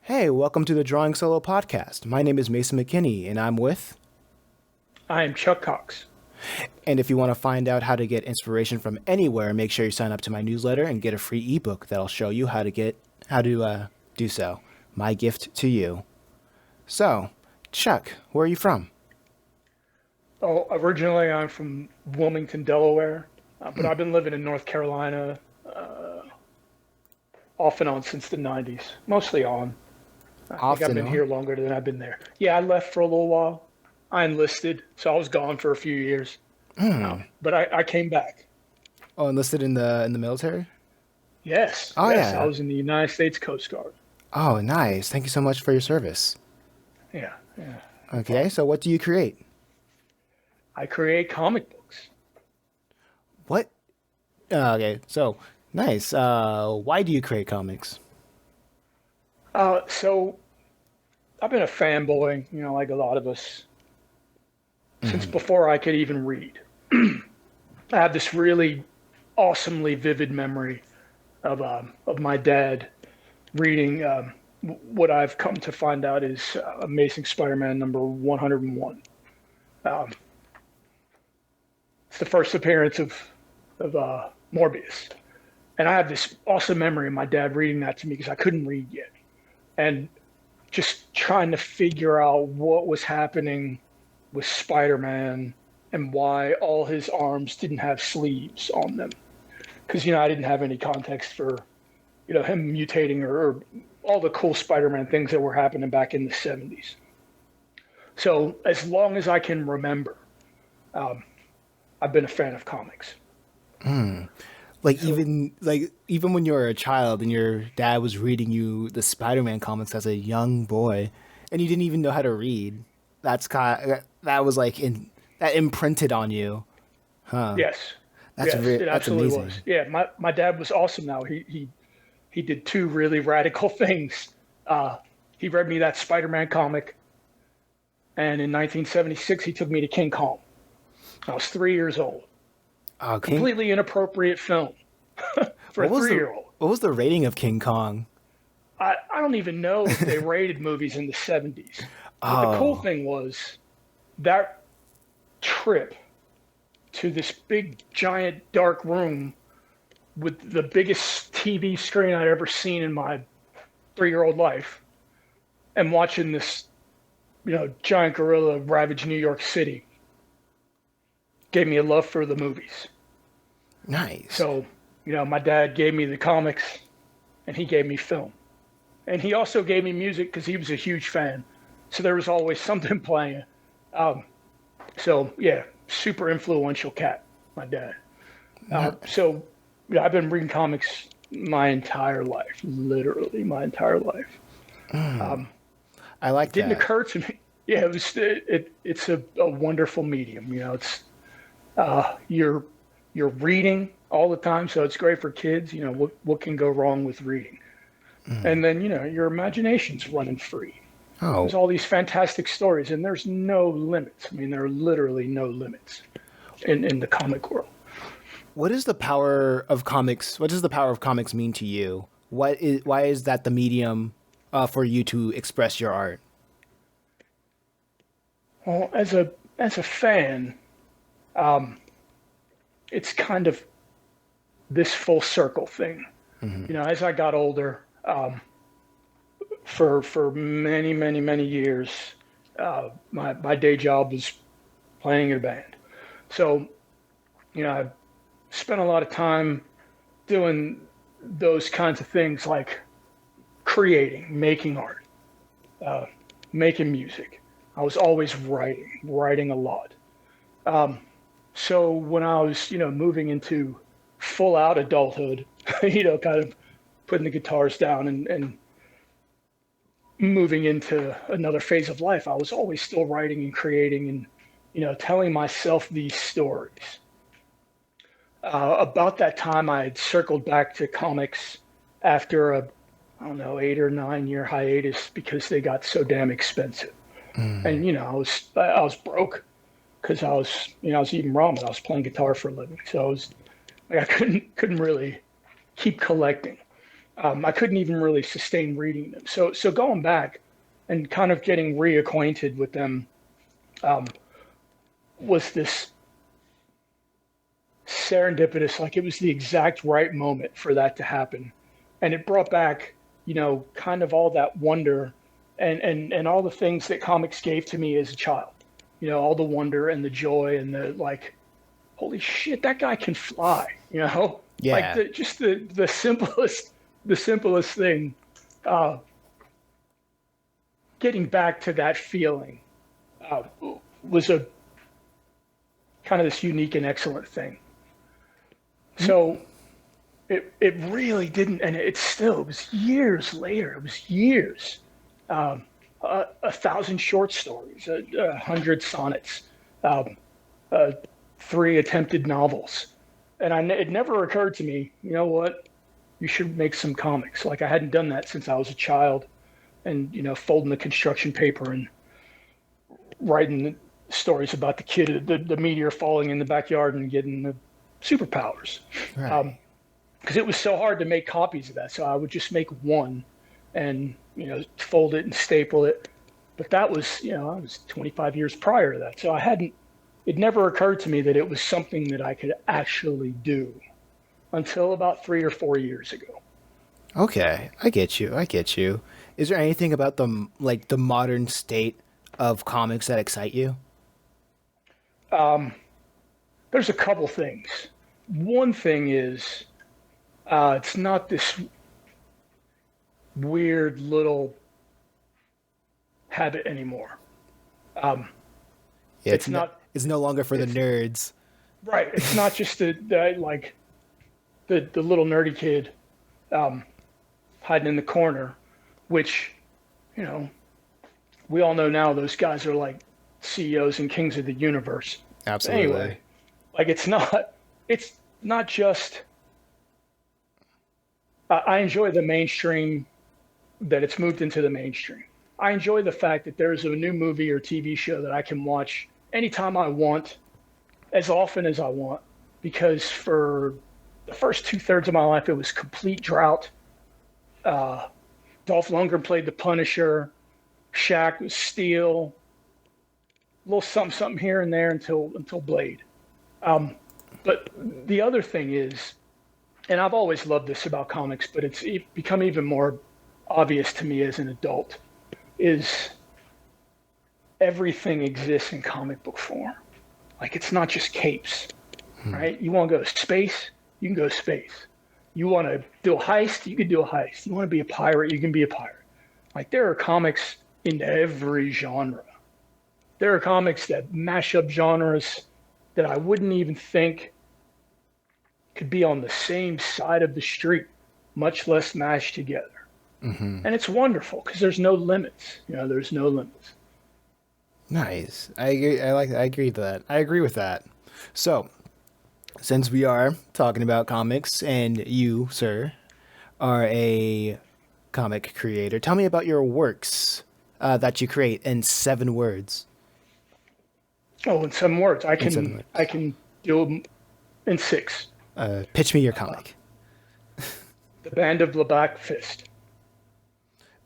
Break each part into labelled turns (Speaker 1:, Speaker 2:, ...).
Speaker 1: Hey, welcome to the Drawing Solo podcast. My name is Mason McKinney, and I'm with.
Speaker 2: I am Chuck Cox.
Speaker 1: And if you want to find out how to get inspiration from anywhere, make sure you sign up to my newsletter and get a free ebook that'll show you how to do so. My gift to you. So, Chuck, where are you from?
Speaker 2: Oh, originally I'm from Wilmington, Delaware, but I've been living in North Carolina off and on since the 90s, mostly on. I think I've
Speaker 1: Often
Speaker 2: been
Speaker 1: on.
Speaker 2: here longer than I've been there. Yeah, I left for a little while. I enlisted, so I was gone for a few years, but I came back.
Speaker 1: Oh, enlisted in the military.
Speaker 2: Yes,
Speaker 1: Oh
Speaker 2: yes, I
Speaker 1: yeah.
Speaker 2: was in the United States Coast Guard.
Speaker 1: Oh, nice. Thank you so much for your service.
Speaker 2: Yeah, yeah, no
Speaker 1: Okay,
Speaker 2: problem.
Speaker 1: so what do you create?
Speaker 2: I create comic books.
Speaker 1: What? Okay, so nice. Why do you create comics?
Speaker 2: So I've been a fanboy, like a lot of us, since before I could even read. I have this really awesomely vivid memory of my dad reading what I've come to find out is Amazing Spider-Man number 101. Um, it's the first appearance of Morbius, and I have this awesome memory of my dad reading that to me because I couldn't read yet, and just trying to figure out what was happening with Spider-Man and why all his arms didn't have sleeves on them. Because I didn't have any context for him mutating or all the cool Spider-Man things that were happening back in the 70s. So as long as I can remember, um, I've been a fan of comics.
Speaker 1: Like
Speaker 2: So
Speaker 1: even when you were a child and your dad was reading you the Spider-Man comics as a young boy, and you didn't even know how to read. That was like that imprinted on you, huh?
Speaker 2: yes, yes, it
Speaker 1: That's
Speaker 2: absolutely was.
Speaker 1: amazing.
Speaker 2: Yeah, my dad was awesome. Now he did two really radical things. Uh, he read me that Spider-Man comic, and in 1976 he took me to King Kong. I was 3 years old.
Speaker 1: Oh, King.
Speaker 2: Completely inappropriate film for a
Speaker 1: What was the
Speaker 2: 3 year old.
Speaker 1: what was the rating of King Kong?
Speaker 2: I don't even know if they rated movies in the 70s. But the cool
Speaker 1: Oh,
Speaker 2: thing was that trip to this big, giant, dark room with the biggest TV screen I'd ever seen in my 3 year old life and watching this, giant gorilla ravage New York City gave me a love for the movies.
Speaker 1: nice.
Speaker 2: So, my dad gave me the comics and he gave me film. And he also gave me music because he was a huge fan. So there was always something playing. Um, so yeah, super influential cat, my dad.
Speaker 1: No,
Speaker 2: So yeah, I've been reading comics my entire life, literally my entire life. Um,
Speaker 1: I
Speaker 2: it
Speaker 1: like
Speaker 2: didn't
Speaker 1: that.
Speaker 2: occur to me. Yeah, it's a wonderful medium. It's you're reading all the time, so it's great for kids. What can go wrong with reading? And then your imagination's running free. There's
Speaker 1: Oh,
Speaker 2: all these fantastic stories, and there's no limits. I mean, there are literally no limits in the comic world.
Speaker 1: what is the power of comics? What does the power of comics mean to you? Why is that the medium for you to express your art?
Speaker 2: Well, as a fan, um, it's kind of this full circle thing. As I got older, for many, many, many years, my day job was playing in a band. So, I spent a lot of time doing those kinds of things like creating, making art, uh, making music. I was always writing a lot. So when I was, moving into full out adulthood, kind of putting the guitars down and moving into another phase of life, I was always still writing and creating and, telling myself these stories. About that time, I had circled back to comics after I don't know, 8 or 9 year hiatus because they got so damn expensive. And I was broke because I was eating ramen. I was playing guitar for a living, so I couldn't really keep collecting. I couldn't even really sustain reading them. So going back and kind of getting reacquainted with them um, was this serendipitous, like it was the exact right moment for that to happen. And it brought back, kind of all that wonder and all the things that comics gave to me as a child. All the wonder and the joy and the like, holy shit, that guy can fly, Like
Speaker 1: Yeah.
Speaker 2: just the simplest thing. Uh, Getting back to that feeling uh, was a kind of this unique and excellent thing. So it really didn't, and it was years later. It was years. Um, 1,000 short stories, 100 sonnets, um, uh, 3 attempted novels, and it never occurred to me, you know what, you should make some comics. Like I hadn't done that since I was a child, and folding the construction paper and writing stories about the kid, the meteor falling in the backyard and getting the superpowers.
Speaker 1: Right.
Speaker 2: Um, because it was so hard to make copies of that. So I would just make one and, fold it and staple it. But that was, I was 25 years prior to that. So it never occurred to me that it was something that I could actually do until about 3 or 4 years ago.
Speaker 1: Okay, I get you. I get you. Is there anything about the modern state of comics that excite you?
Speaker 2: Um, there's a couple things. One thing is, it's not this weird little habit anymore. Um,
Speaker 1: Yeah,
Speaker 2: it's not.
Speaker 1: it's no longer for the
Speaker 2: It's
Speaker 1: nerds.
Speaker 2: right. It's not just the little nerdy kid um, hiding in the corner, which you know we all know now. Those guys are like CEOs and kings of the universe. But
Speaker 1: Absolutely.
Speaker 2: anyway, like it's not just. I enjoy the mainstream that it's moved into the mainstream. I enjoy the fact that there's a new movie or TV show that I can watch anytime I want, as often as I want, because for the first 2/3 of my life, it was complete drought. Uh, Dolph Lundgren played the Punisher. Shaq was Steel. A little something, something here and there until Blade. Um, but the other thing is, and I've always loved this about comics, but it's become even more obvious to me as an adult, is everything exists in comic book form. Like it's not just capes, right? You want to go to space, you can go to space. You want to do a heist, you can do a heist. You want to be a pirate, you can be a pirate. Like there are comics in every genre. There are comics that mash up genres that I wouldn't even think could be on the same side of the street, much less mashed together.
Speaker 1: Hmm.
Speaker 2: And it's wonderful because there's no limits. There's no limits.
Speaker 1: Nice. I agree. I agree with that. I agree with that. So, since we are talking about comics, and you, sir, are a comic creator, tell me about your works that you create in 7 words.
Speaker 2: Oh, in some words, I
Speaker 1: In seven
Speaker 2: can I
Speaker 1: words.
Speaker 2: can do them in 6.
Speaker 1: Pitch me your comic.
Speaker 2: The Band of the Black Fist.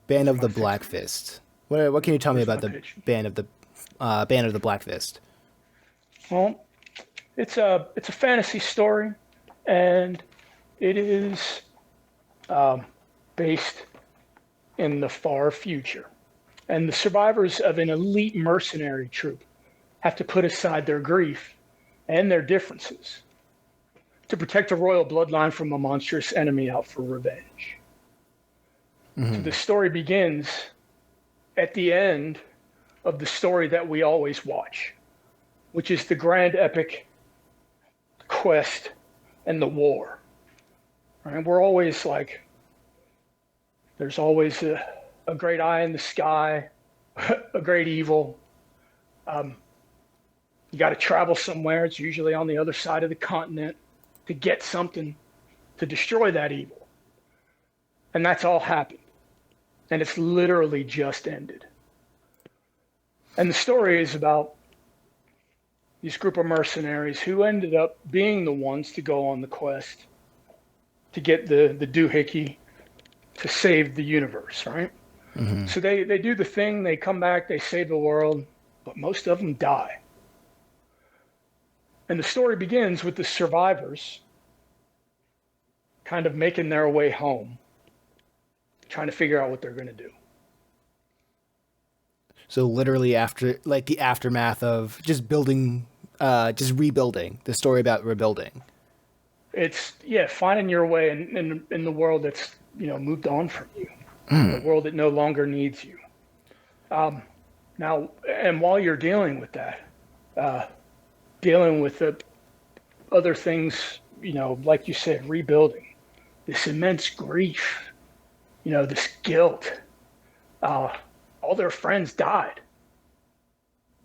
Speaker 1: Band
Speaker 2: That's
Speaker 1: of
Speaker 2: my
Speaker 1: the
Speaker 2: 6.
Speaker 1: Black Fist. What can you tell me
Speaker 2: Here's my
Speaker 1: about the
Speaker 2: pitch.
Speaker 1: Band of the Black Fist?
Speaker 2: Well, it's a fantasy story, and it is based in the far future. And the survivors of an elite mercenary troop have to put aside their grief and their differences to protect a royal bloodline from a monstrous enemy out for revenge. So the story begins at the end of the story that we always watch, which is the grand epic quest and the war. Right? We're always like, there's always a great eye in the sky, a great evil. Um, you got to travel somewhere. It's usually on the other side of the continent to get something to destroy that evil. And that's all happened. And it's literally just ended. And the story is about these group of mercenaries who ended up being the ones to go on the quest to get the doohickey to save the universe, right?
Speaker 1: Hmm.
Speaker 2: So they do the thing, they come back, they save the world, but most of them die. And the story begins with the survivors kind of making their way home, trying to figure out what they're going to do.
Speaker 1: So literally after, like the aftermath of just building, just rebuilding, the story about rebuilding.
Speaker 2: It's, yeah, finding your way in the world that's, moved on from you, the world that no longer needs you. Now, and while you're dealing with that, dealing with the other things, like you said, rebuilding, this immense grief, this guilt. All their friends died,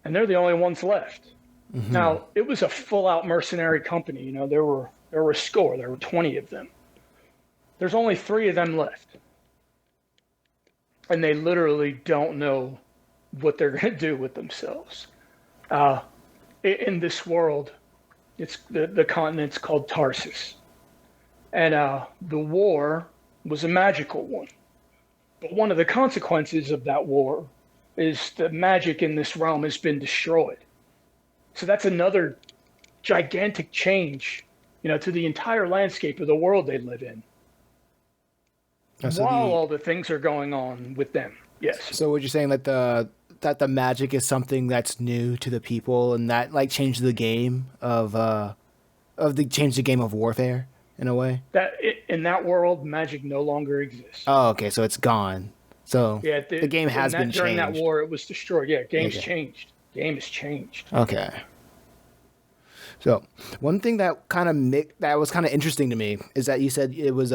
Speaker 2: and they're the only ones left.
Speaker 1: Hmm.
Speaker 2: Now, it was a full-out mercenary company. There were a score. There were 20 of them. There's only 3 of them left, and they literally don't know what they're going to do with themselves. In this world, it's the continent's called Tarsus, and the war was a magical one. But one of the consequences of that war is the magic in this realm has been destroyed. So that's another gigantic change, to the entire landscape of the world they live in.
Speaker 1: Oh,
Speaker 2: While all the things are going on with them, yes.
Speaker 1: so what you're saying that the magic is something that's new to the people, and that like changed the game changed the game of warfare in a way.
Speaker 2: In that world, magic no longer exists.
Speaker 1: Oh, okay, so it's gone. So
Speaker 2: Yeah,
Speaker 1: the game has been
Speaker 2: during that
Speaker 1: changed.
Speaker 2: war, it was destroyed. Yeah, game's
Speaker 1: Okay.
Speaker 2: changed. Game has changed.
Speaker 1: Okay. So one thing that that was kind of interesting to me is that you said it was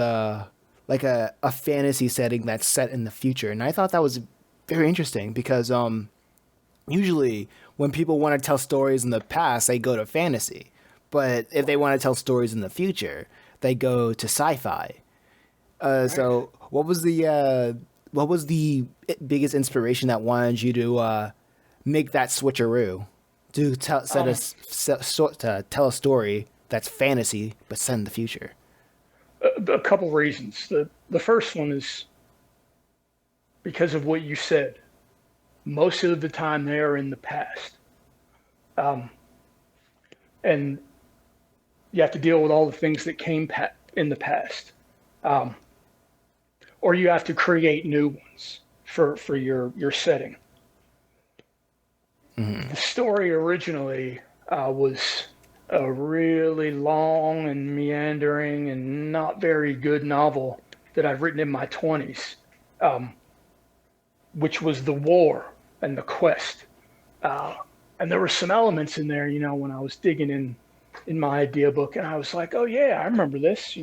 Speaker 1: like a fantasy setting that's set in the future, and I thought that was very interesting because usually when people want to tell stories in the past, they go to fantasy, but if they want to tell stories in the future, they go to sci-fi. So what was the biggest inspiration that wanted you to make that switcheroo to tell a story that's fantasy but set in the future?
Speaker 2: A couple reasons. The first one is because of what you said. Most of the time they are in the past. And you have to deal with all the things that came in the past. Or you have to create new ones for your setting.
Speaker 1: Mm-hmm.
Speaker 2: The story originally was a really long and meandering and not very good novel that I've written in my 20s, which was the war and the quest. And there were some elements in there, when I was digging in my idea book, and I was like, oh yeah, I remember this,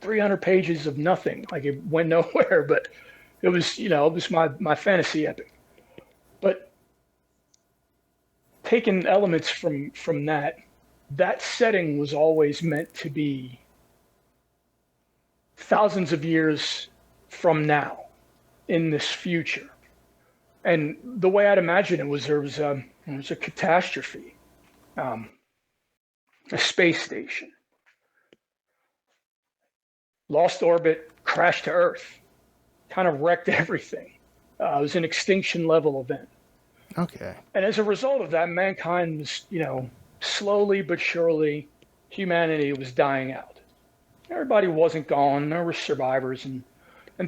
Speaker 2: 300 pages of nothing. Like it went nowhere, but it was, it was my fantasy epic. But taking elements from that setting was always meant to be thousands of years from now in this future. And the way I'd imagine it was there was a catastrophe, a space station, lost orbit, crashed to Earth, kind of wrecked everything. It was an extinction level event.
Speaker 1: Okay.
Speaker 2: And as a result of that, mankind was, slowly but surely, humanity was dying out. Everybody wasn't gone. There were survivors and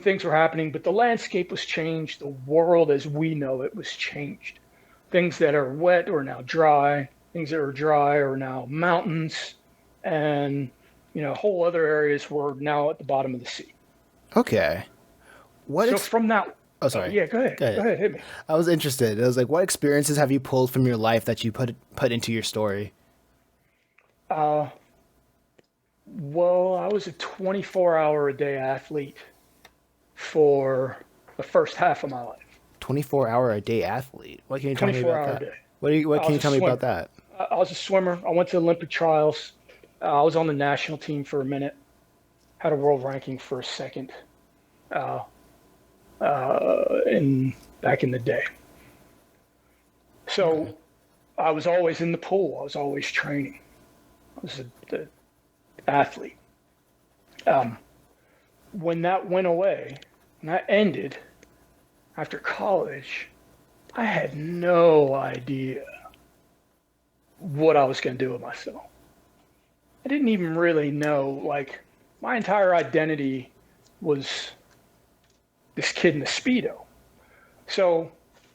Speaker 2: things were happening, but the landscape was changed. The world as we know it was changed. Things that are wet are now dry. Things that are dry are now mountains. And, whole other areas were now at the bottom of the sea.
Speaker 1: Okay.
Speaker 2: From that...
Speaker 1: Oh, sorry.
Speaker 2: Yeah, go ahead. Go ahead, hit me.
Speaker 1: I was interested. I was like, what experiences have you pulled from your life that you put into your story?
Speaker 2: Well, I was a 24-hour-a-day athlete for the first half of my life.
Speaker 1: 24-hour-a-day athlete. What can you tell me about
Speaker 2: 24-hour
Speaker 1: that?
Speaker 2: day.
Speaker 1: What can you tell me about that?
Speaker 2: I was a swimmer. I went to Olympic trials. I was on the national team for a minute. Had a world ranking for a second. Back in the day. So I was always in the pool. I was always training. I was the athlete. when that went away, and that ended after college, I had no idea what I was going to do with myself. I didn't even really know, like, my entire identity was this kid in the Speedo. So,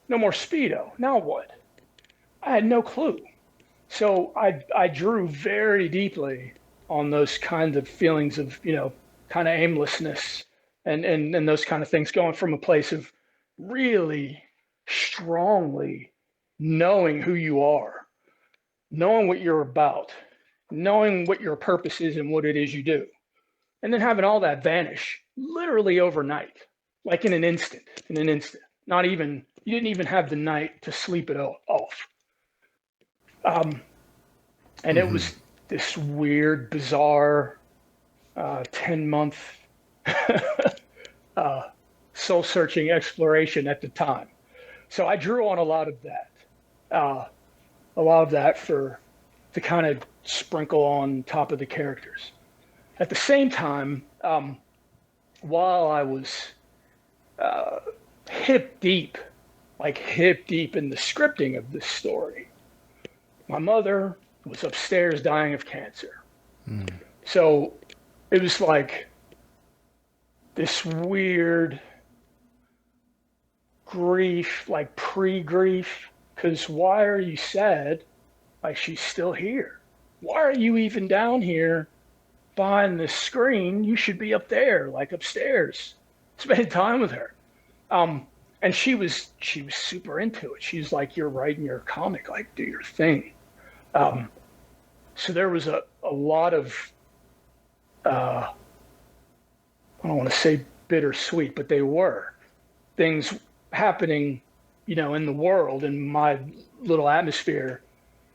Speaker 2: no more Speedo. Now what? I had no clue. So I drew very deeply on those kinds of feelings of, kind of aimlessness and those kind of things, going from a place of really strongly knowing who you are, knowing what you're about, knowing what your purpose is and what it is you do, and then having all that vanish literally overnight, like in an instant. Not even, you didn't even have the night to sleep it off. And it was this weird, bizarre 10-month soul-searching exploration at the time. So I drew on a lot of that to kind of sprinkle on top of the characters. At the same time, while I was hip deep in the scripting of this story, my mother was upstairs dying of cancer. So it was like this weird grief, like pre-grief, because why are you sad? Like, she's still here. Why are you even down here behind the screen? You should be up there, like upstairs, spending time with her. And she was super into it. She's like, you're writing your comic, like, do your thing. So there was a lot of, I don't want to say bittersweet, but they were things happening, in the world, in my little atmosphere,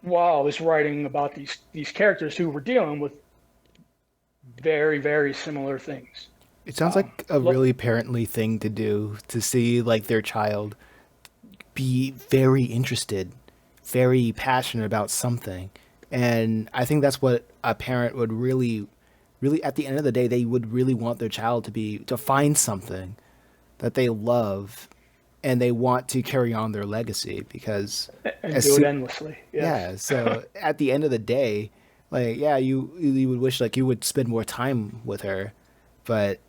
Speaker 2: while I was writing about these characters who were dealing with very, very similar things.
Speaker 1: It sounds like a really parently thing to do, to see like their child be very interested, very passionate about something. And I think that's what a parent would really, really, at the end of the day, they would really want their child to find something that they love and they want to carry on their legacy, because
Speaker 2: And do it endlessly. Yes.
Speaker 1: yeah. So at the end of the day, like, yeah, you would wish like you would spend more time with her, but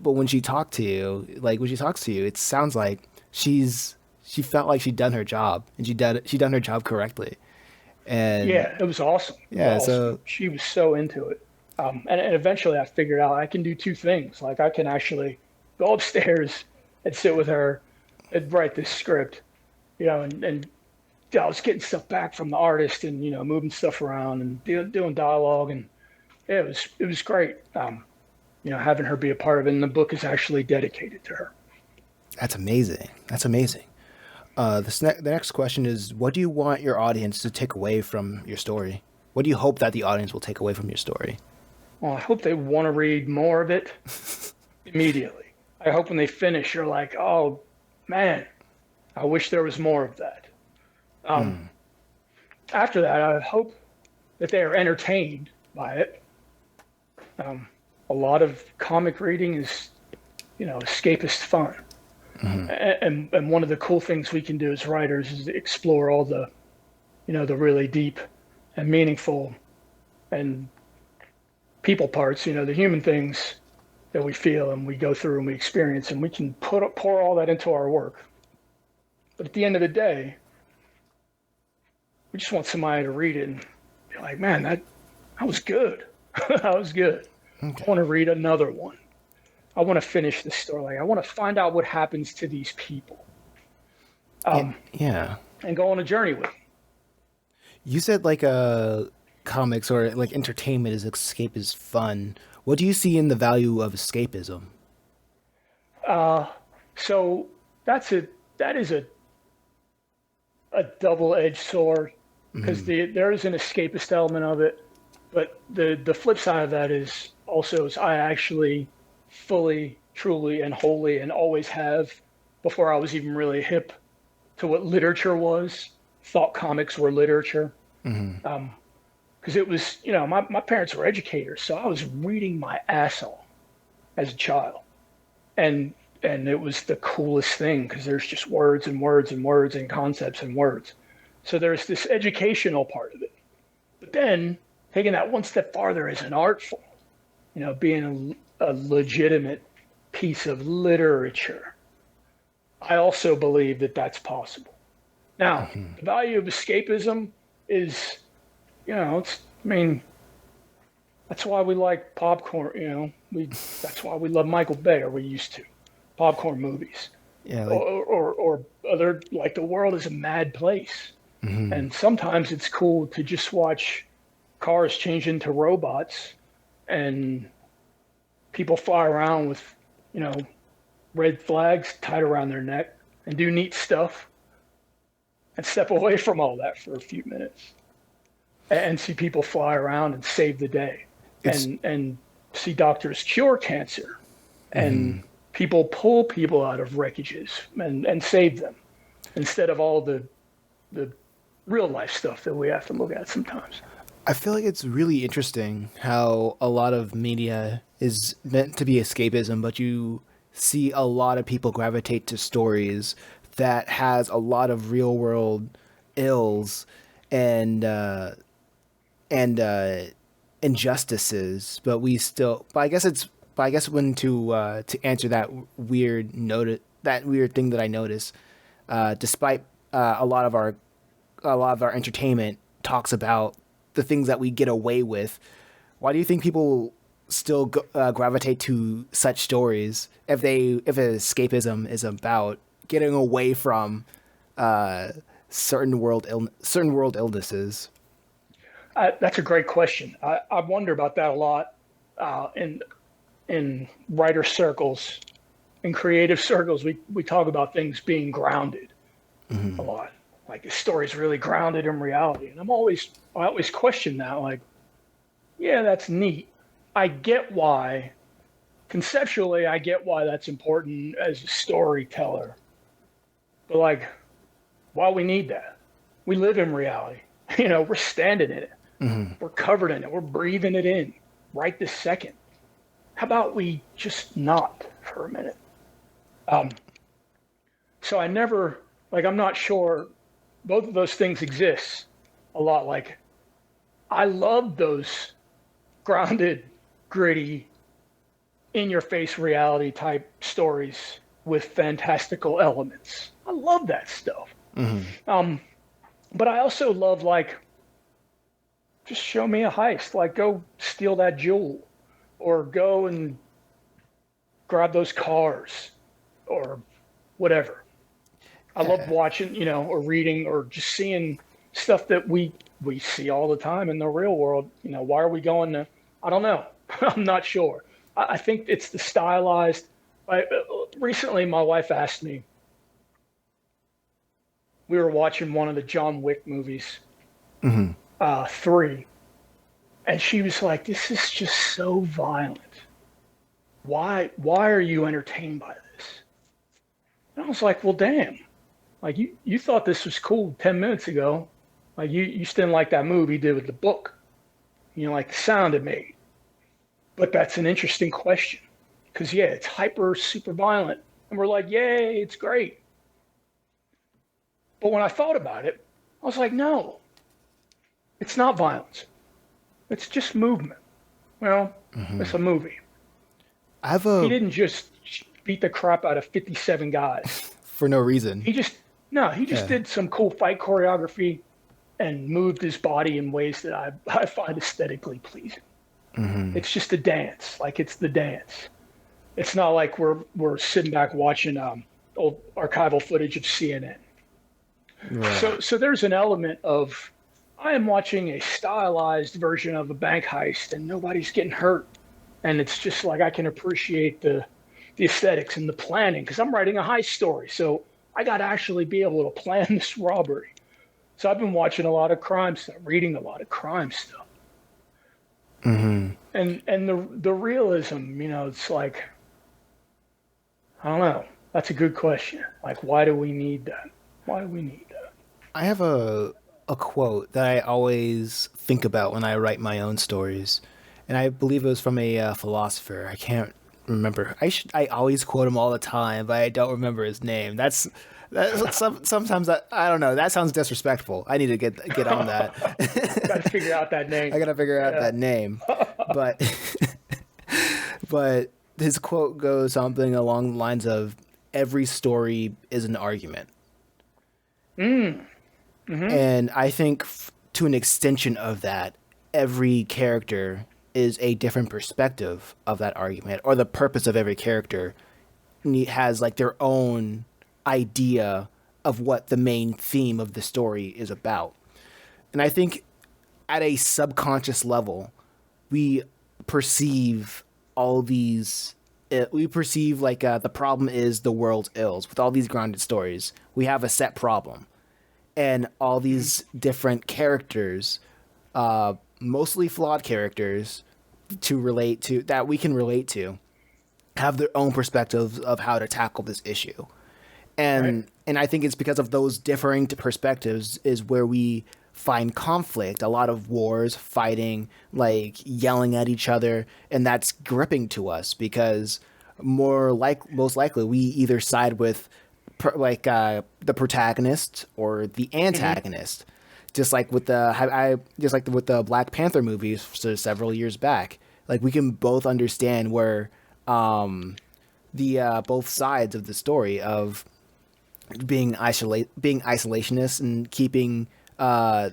Speaker 1: when she talks to you, it sounds like she felt like she'd done her job, and she done her job correctly. And
Speaker 2: Yeah, it was awesome.
Speaker 1: yeah,
Speaker 2: Awesome.
Speaker 1: so
Speaker 2: She was so into it. And eventually I figured out I can do two things. Like, I can actually go upstairs and sit with her and write this script, and I was getting stuff back from the artist and, moving stuff around and doing dialogue. And it was great. Having her be a part of it. And the book is actually dedicated to her.
Speaker 1: that's amazing. That's amazing. The next question is, what do you want your audience to take away from your story? What do you hope that the audience will take away from your story?
Speaker 2: Well, I hope they want to read more of it immediately. I hope when they finish, you're like, oh, man, I wish there was more of that. After that, I hope that they are entertained by it. A lot of comic reading is, escapist fun. And one of the cool things we can do as writers is explore all the, the really deep and meaningful and people parts, the human things that we feel and we go through and we experience, and we can pour all that into our work. But at the end of the day, we just want somebody to read it and be like, man, that was good. That was good.
Speaker 1: Okay.
Speaker 2: I want to read another one. I want to finish this story. Like, I want to find out what happens to these people.
Speaker 1: Yeah.
Speaker 2: And go on a journey with them.
Speaker 1: You said like comics or like entertainment is escapist fun. What do you see in the value of escapism?
Speaker 2: So that is a double-edged sword, because there is an escapist element of it, but the flip side of that is I actually fully, truly, and wholly, and always have, before I was even really hip to what literature was, thought comics were literature. Because it was, my parents were educators, so I was reading my ass off. as a child, and it was the coolest thing because there's just words and words and words and concepts and words. So there's this educational part of it. But then taking that one step farther as an art form, being a legitimate piece of literature, I also believe that that's possible. Now, the value of escapism is, it's, I mean, that's why we like popcorn, that's why we love Michael Bay, or we used to, popcorn movies.
Speaker 1: Yeah,
Speaker 2: or other, like, the world is a mad place. And sometimes it's cool to just watch cars change into robots and people fly around with, red flags tied around their neck and do neat stuff and step away from all that for a few minutes and see people fly around and save the day and see doctors cure cancer and people pull people out of wreckages and save them instead of all the real life stuff that we have to look at sometimes.
Speaker 1: I feel like it's really interesting how a lot of media is meant to be escapism, but you see a lot of people gravitate to stories that has a lot of real world ills and injustices, but I guess when to answer that weird thing that I notice, despite a lot of our entertainment talks about the things that we get away with, why do you think people still gravitate to such stories if escapism is about getting away from certain world illnesses?
Speaker 2: That's a great question. I wonder about that a lot in writer circles, in creative circles. We talk about things being grounded a lot. Like, this story's really grounded in reality, and I always question that. Like, yeah, that's neat. I get why, conceptually, that's important as a storyteller. But, like, why we need that? We live in reality. We're standing in it. We're covered in it. We're breathing it in right this second. How about we just not for a minute? So I'm not sure both of those things exist a lot. Like, I love those grounded, gritty, in-your-face reality type stories with fantastical elements. I love that stuff. But I also love, like, just show me a heist. Like, go steal that jewel, or go and grab those cars, or whatever. I love watching, or reading, or just seeing stuff that we see all the time in the real world. Why are we going to? I don't know. I'm not sure. I think it's the stylized. Recently, my wife asked me. We were watching one of the John Wick movies, 3, and she was like, "This is just so violent. Why are you entertained by this?" And I was like, "Well, damn. Like, you thought this was cool 10 minutes ago. Like, you just didn't like that movie did with the book. Like the sound it made." But that's an interesting question. Because, yeah, it's hyper, super violent. And we're like, yay, it's great. But when I thought about it, I was like, no, it's not violence. It's just movement. Well, it's a movie. He didn't just beat the crap out of 57 guys.
Speaker 1: For no reason.
Speaker 2: He just did some cool fight choreography and moved his body in ways that I find aesthetically pleasing. It's just a dance. Like, it's the dance. It's not like we're sitting back watching old archival footage of CNN. Right. So there's an element of, I am watching a stylized version of a bank heist and nobody's getting hurt. And it's just like, I can appreciate the aesthetics and the planning because I'm writing a heist story. So I got to actually be able to plan this robbery. So I've been watching a lot of crime stuff, reading a lot of crime stuff. And the realism, it's like, I don't know. That's a good question. Like, why do we need that? Why do we need that?
Speaker 1: I have a quote that I always think about when I write my own stories. And I believe it was from a philosopher. I can't remember. I always quote him all the time, but I don't remember his name. Sometimes I don't know. That sounds disrespectful. I need to get on that.
Speaker 2: Got to figure out that name.
Speaker 1: I gotta figure out
Speaker 2: Yeah.
Speaker 1: that name. But but his quote goes something along the lines of every story is an argument. And I think to an extension of that, every character is a different perspective of that argument, or the purpose of every character has like their own idea of what the main theme of the story is about. And I think at a subconscious level, we perceive all these. We perceive like the problem is the world's ills. With all these grounded stories, we have a set problem, and all these different characters, mostly flawed characters, to relate to that we can relate to, have their own perspectives of how to tackle this issue. And I think it's because of those differing perspectives is where we find conflict, a lot of wars, fighting, like yelling at each other, and that's gripping to us because most likely we either side with the protagonist or the antagonist. Just like with the Black Panther movies several years back, like we can both understand where the both sides of the story of being isolationist and keeping all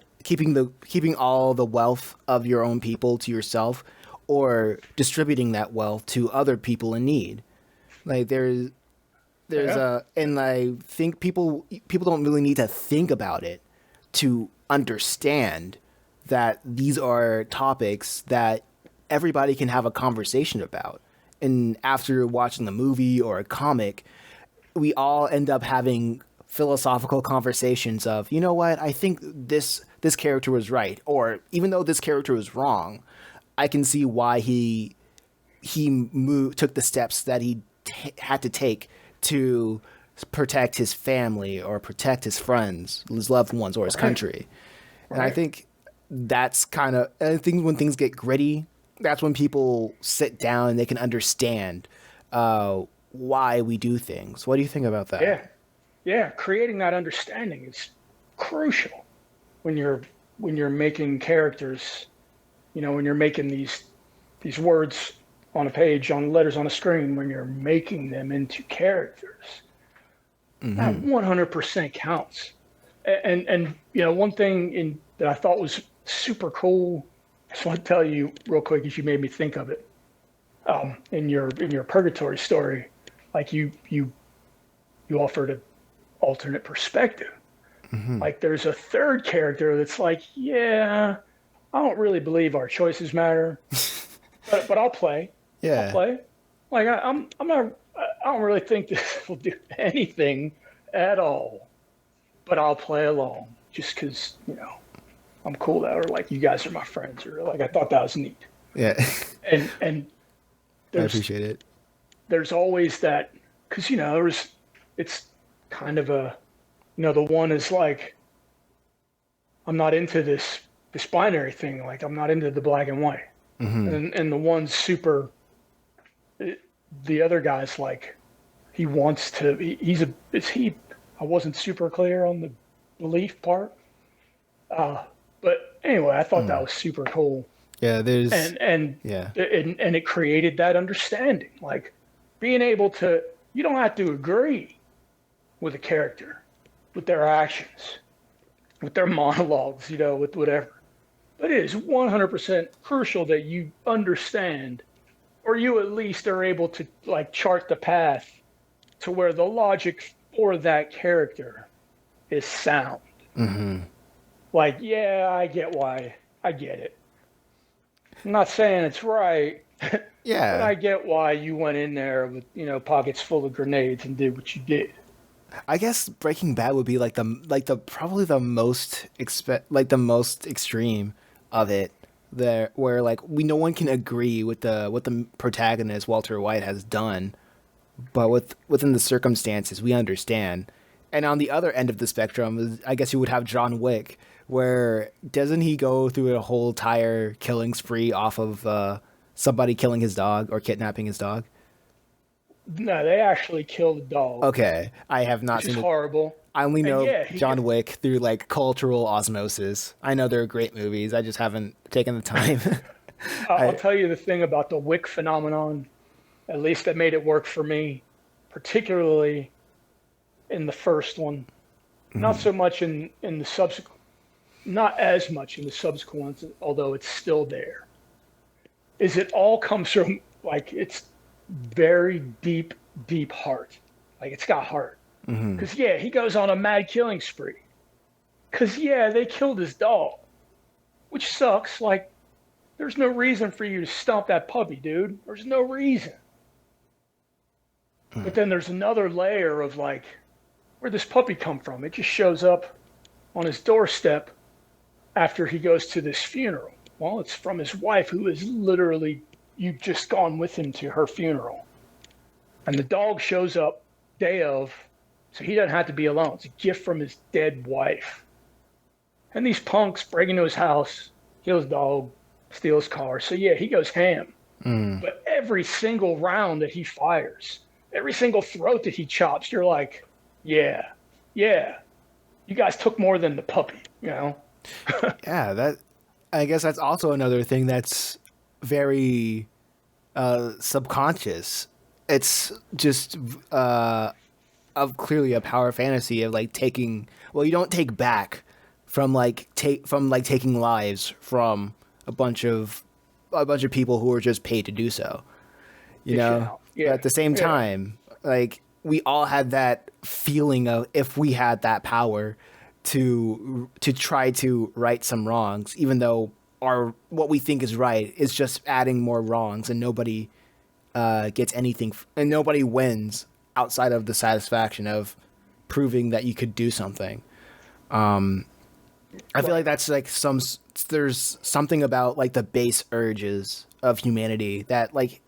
Speaker 1: the wealth of your own people to yourself, or distributing that wealth to other people in need. Like there's and I think people don't really need to think about it to understand that these are topics that everybody can have a conversation about. And after watching the movie or a comic, we all end up having philosophical conversations of, you know what, I think this character was right, or even though this character was wrong, I can see why he took the steps that he had to take to protect his family or protect his friends, his loved ones, or his country. And I think that's I think when things get gritty, that's when people sit down and they can understand why we do things. What do you think about that?
Speaker 2: Yeah. Creating that understanding is crucial when you're making characters. You know, when you're making these words on a page, on letters on a screen, when you're making them into characters, that 100% counts. And you know, one thing that I thought was super cool, I just want to tell you real quick, if you made me think of it, in your purgatory story, like you offered an alternate perspective. Like there's a third character that's like, yeah, I don't really believe our choices matter, but I'll play.
Speaker 1: Yeah.
Speaker 2: I'll play. Like I'm not. I don't really think this will do anything at all, but I'll play along just because, you know, I'm cool that, or like you guys are my friends, or like I thought that was neat.
Speaker 1: Yeah.
Speaker 2: And
Speaker 1: I appreciate it.
Speaker 2: there's always that, because, you know, it's kind of a, you know, the one is like, I'm not into this binary thing, like I'm not into the black and white. And the one's super, the other guy's like, he wants to, I wasn't super clear on the belief part. But anyway, I thought that was super cool.
Speaker 1: Yeah, there's
Speaker 2: And
Speaker 1: yeah.
Speaker 2: it created that understanding, like being able to, you don't have to agree with a character, with their actions, with their monologues, you know, with whatever. But it is 100% crucial that you understand, or you at least are able to like chart the path to where the logic for that character is sound. Like, yeah, I get it. I'm not saying it's right,
Speaker 1: Yeah.
Speaker 2: but I get why you went in there with, you know, pockets full of grenades and did what you did.
Speaker 1: I guess Breaking Bad would be probably the most the most extreme of it, there where like no one can agree with what the protagonist Walter White has done, but within the circumstances we understand. And on the other end of the spectrum, I guess you would have John Wick, where doesn't he go through a whole entire killing spree off of somebody killing his dog or kidnapping his dog?
Speaker 2: No, they actually kill the dog,
Speaker 1: Okay, I have not
Speaker 2: which is
Speaker 1: seen it.
Speaker 2: horrible.
Speaker 1: I only
Speaker 2: And
Speaker 1: know
Speaker 2: yeah, he
Speaker 1: John
Speaker 2: gets.
Speaker 1: Wick through like cultural osmosis. I know they're great movies. I just haven't taken the time.
Speaker 2: I'll
Speaker 1: I
Speaker 2: tell you the thing about the Wick phenomenon, at least that made it work for me, particularly in the first one. Not so much in the subsequent, not as much in the subsequent ones, although it's still there. Is it all comes from like it's very deep, deep heart. Like it's got heart. Because yeah, he goes on a mad killing spree. Because yeah, they killed his dog, which sucks. Like there's no reason for you to stomp that puppy, dude. There's no reason. But then there's another layer of like, where'd this puppy come from? It just shows up on his doorstep after he goes to this funeral. Well, it's from his wife, who is literally, you've just gone with him to her funeral. And the dog shows up day of, so he doesn't have to be alone. It's a gift from his dead wife. And these punks break into his house, kill his dog, steal his car. So yeah, he goes ham. But every single round that he fires, every single throat that he chops, you're like, yeah, yeah, you guys took more than the puppy, you know?
Speaker 1: yeah, that I guess that's also another thing that's very subconscious. It's just of clearly a power fantasy of like taking. Well, you don't take back from taking lives from a bunch of people who are just paid to do so. You
Speaker 2: Dish it
Speaker 1: know,
Speaker 2: out.
Speaker 1: but
Speaker 2: Yeah,
Speaker 1: at the same
Speaker 2: yeah,
Speaker 1: time, like we all had that feeling of if we had that power to try to right some wrongs, even though our what we think is right is just adding more wrongs, and nobody gets anything, and nobody wins outside of the satisfaction of proving that you could do something. I feel like that's like there's something about like the base urges of humanity that like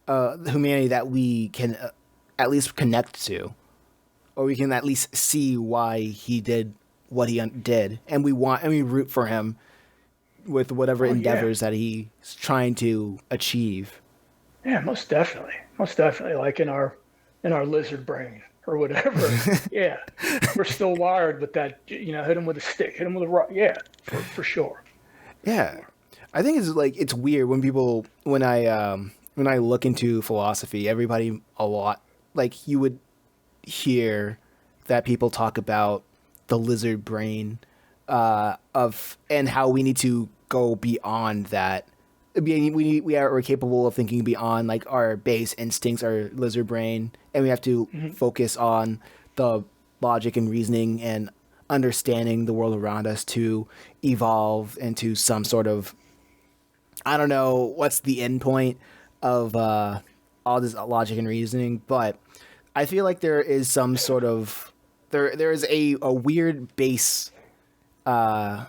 Speaker 1: humanity that we can at least connect to, or we can at least see why he did what he did, and we root for him with whatever
Speaker 2: oh yeah,
Speaker 1: endeavors that he's trying to achieve.
Speaker 2: yeah, most definitely. Like in our lizard brain or whatever. Yeah, we're still wired with that. You know, hit him with a stick, hit him with a rock. Yeah, for sure.
Speaker 1: Yeah, I think it's like it's weird when people when I look into philosophy, everybody a lot like you would hear that people talk about the lizard brain of and how we need to go beyond that. We're capable of thinking beyond like our base instincts, our lizard brain, and we have to focus on the logic and reasoning and understanding the world around us to evolve into some sort of I don't know what's the end point of all this logic and reasoning, but I feel like there is some sort of there is a weird base of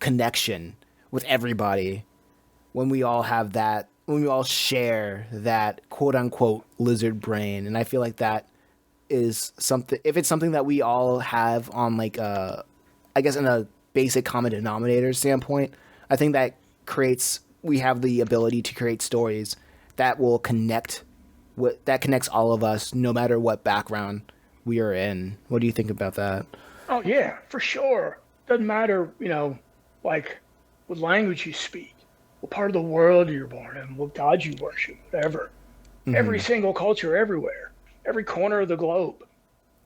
Speaker 1: connection with everybody when we all have that when we all share that quote unquote lizard brain, and I feel like that is something if it's something that we all have on like I guess in a basic common denominator standpoint, I think that we have the ability to create stories that will that connects all of us no matter what background we are in. What do you think about that?
Speaker 2: Oh yeah, for sure. Doesn't matter, you know, like what language you speak, what part of the world you're born in, what God you worship, whatever. Every single culture, everywhere, every corner of the globe,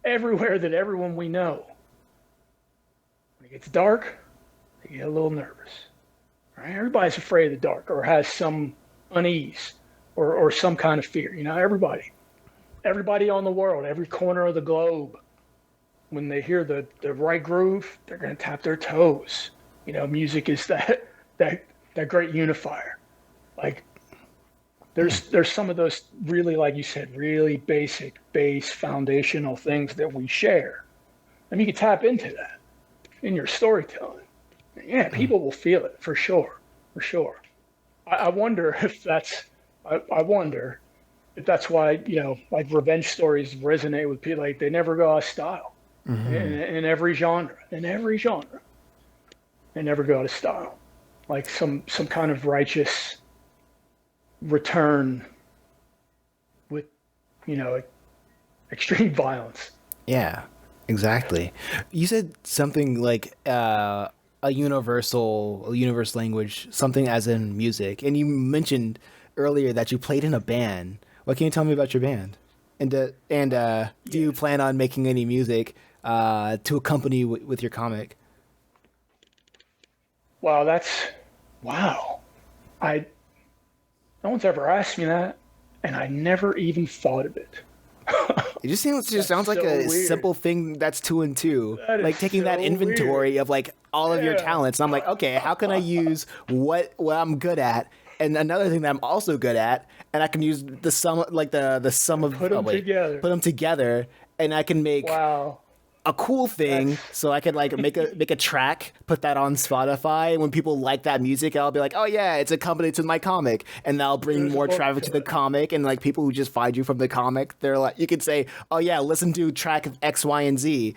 Speaker 2: everywhere that everyone we know. When it gets dark, they get a little nervous. Right? Everybody's afraid of the dark or has some unease or some kind of fear. You know, everybody on the world, every corner of the globe, when they hear the right groove, they're going to tap their toes. You know, music is that great unifier. Like there's some of those really, like you said, really basic, base, foundational things that we share. And you can tap into that in your storytelling. Yeah, people will feel it for sure, for sure. I wonder if I wonder if that's why, you know, like revenge stories resonate with people. Like they never go out of style in every genre, they never go out of style. Like some kind of righteous return with you know, extreme violence.
Speaker 1: Yeah, exactly. You said something like a universe language, something as in music, and you mentioned earlier that you played in a band. What can you tell me about your band? And do you
Speaker 2: Yes.
Speaker 1: plan on making any music to accompany with your comic?
Speaker 2: Wow, that's wow. I No one's ever asked me that, and I never even thought of it.
Speaker 1: It just
Speaker 2: That's
Speaker 1: sounds like
Speaker 2: so
Speaker 1: a
Speaker 2: weird.
Speaker 1: simple thing that's two and two.
Speaker 2: That is
Speaker 1: Like taking that
Speaker 2: so weird.
Speaker 1: inventory of like all of your
Speaker 2: Yeah.
Speaker 1: talents. And I'm like, okay, how can I use what I'm good at? And another thing that I'm also good at, and I can use the sum like the sum
Speaker 2: And
Speaker 1: of
Speaker 2: put them
Speaker 1: put
Speaker 2: together.
Speaker 1: them together, and I can make
Speaker 2: Wow.
Speaker 1: a cool thing
Speaker 2: That's
Speaker 1: so I could like make a track, put that on Spotify. And when people like that music, I'll be like, oh yeah, it's accompanied to my comic, and that'll bring
Speaker 2: there's a
Speaker 1: more
Speaker 2: hook
Speaker 1: traffic to
Speaker 2: to
Speaker 1: the
Speaker 2: it.
Speaker 1: comic. And like people who just find you from the comic, they're like, you could say, oh yeah, listen to track of X, Y, and Z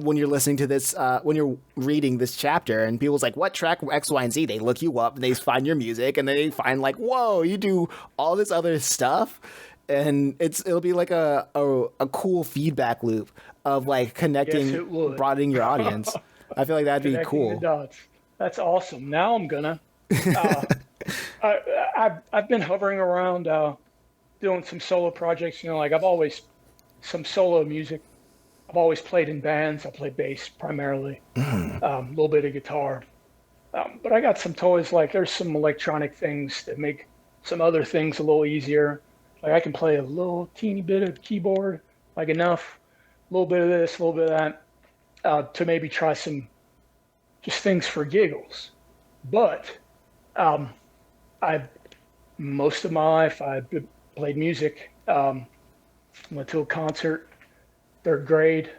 Speaker 1: when you're listening to this, when you're reading this chapter, and people's like, what track X, Y, and Z? They look you up, and they find your music, and they find like, whoa, you do all this other stuff, and it'll be like a cool feedback loop of like
Speaker 2: Yes,
Speaker 1: connecting,
Speaker 2: it would.
Speaker 1: broadening your audience. I feel like that'd be
Speaker 2: Connecting the
Speaker 1: cool.
Speaker 2: dots. That's awesome. Now I'm gonna. Uh, I've been hovering around doing some solo projects. You know, like I've always some solo music. I've always played in bands. I play bass primarily, a little bit of guitar. But I got some toys. Like there's some electronic things that make some other things a little easier. Like I can play a little teeny bit of keyboard, like enough, a little bit of this, a little bit of that, to maybe try some just things for giggles. But um, I most of my life I played music. Went to a concert, third grade.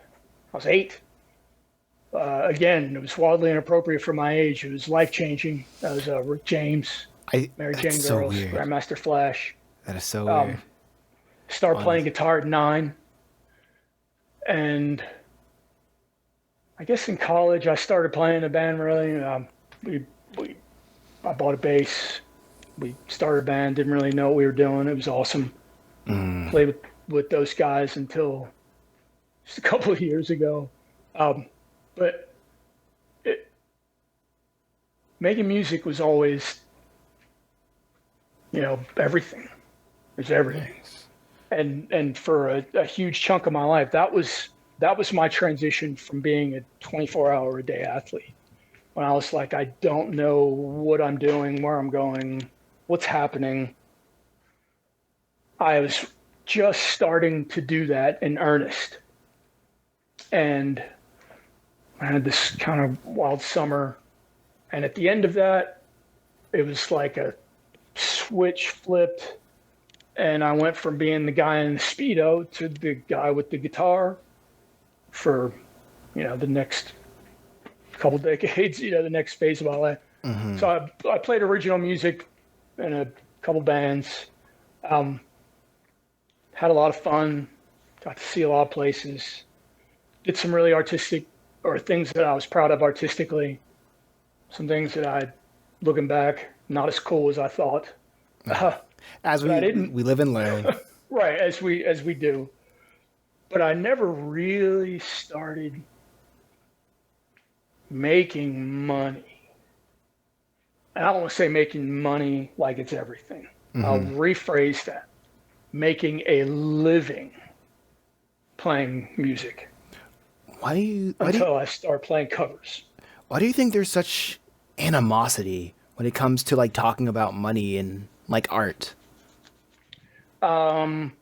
Speaker 2: I was 8. Again, it was wildly inappropriate for my age. It was life changing. That was Rick James,
Speaker 1: I
Speaker 2: Mary
Speaker 1: That's
Speaker 2: Jane
Speaker 1: so
Speaker 2: Girls,
Speaker 1: weird.
Speaker 2: Grandmaster Flash.
Speaker 1: That is so weird.
Speaker 2: Um, Started playing
Speaker 1: Honest.
Speaker 2: guitar at 9, and I guess in college I started playing in a band. Really, we, we I bought a bass. We started a band. Didn't really know what we were doing. It was awesome. Played with those guys until just a couple of years ago. But it, making music was always, everything. It was everything. And for a huge chunk of my life, that was my transition from being a 24-hour a day athlete. When I was like, I don't know what I'm doing, where I'm going, what's happening. I was just starting to do that in earnest. And I had this kind of wild summer. And at the end of that, it was like a switch flipped. And I went from being the guy in the Speedo to the guy with the guitar for, the next couple decades, the next phase of my life. So I played original music in a couple bands, um, had a lot of fun, got to see a lot of places, did some really artistic or things that I was proud of artistically, some things that looking back, not as cool as I thought. Uh,
Speaker 1: As
Speaker 2: but I
Speaker 1: we
Speaker 2: didn't,
Speaker 1: we live and learn.
Speaker 2: right, as we do. But I never really started making money. And I don't want to say making money like it's everything. I'll rephrase that. Making a living playing music
Speaker 1: Why do you why do you,
Speaker 2: until I start playing covers.
Speaker 1: why do you think there's such animosity when it comes to like talking about money and like art?
Speaker 2: Um,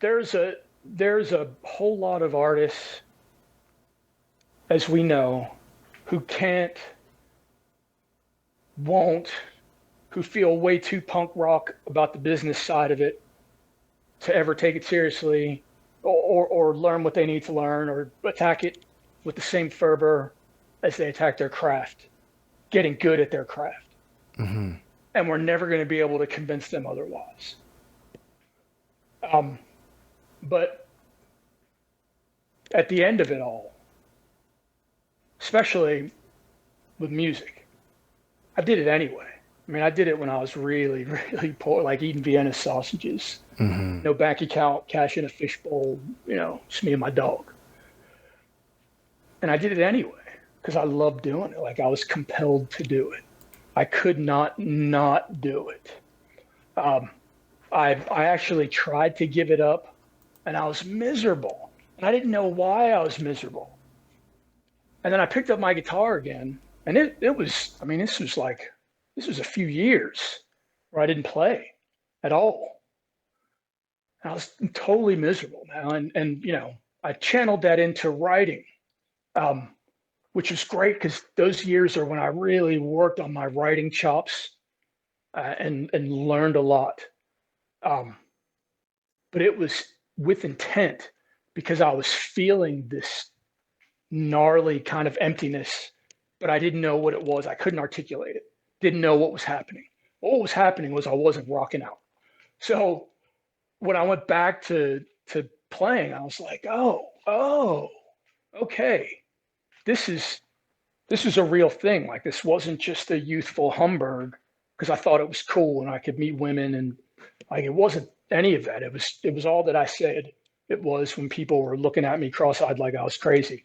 Speaker 2: there's a whole lot of artists, as we know, who can't, won't, who feel way too punk rock about the business side of it to ever take it seriously, or learn what they need to learn, or attack it with the same fervor as they attack their craft, getting good at their craft. And we're never going to be able to convince them otherwise. But at the end of it all, especially with music, I did it anyway. I mean, I did it when I was really, really poor, like eating Vienna sausages,
Speaker 1: Hmm.
Speaker 2: no bank account, cash in a fishbowl, just me and my dog. And I did it anyway because I loved doing it. Like I was compelled to do it. I could not do it. Um, I actually tried to give it up, and I was miserable, and I didn't know why I was miserable. And then I picked up my guitar again, and it was, I mean, this was a few years where I didn't play at all. And I was totally miserable now, and I channeled that into writing, um, which was great because those years are when I really worked on my writing chops, and learned a lot. Um, but it was with intent because I was feeling this gnarly kind of emptiness, but I didn't know what it was. I couldn't articulate it. Didn't know what was happening. What was happening was I wasn't rocking out. So when I went back to playing, I was like, oh, okay, this is this is a real thing. Like this wasn't just a youthful humbug because I thought it was cool and I could meet women, and like it wasn't any of that. It was all that I said. It was when people were looking at me cross-eyed like I was crazy.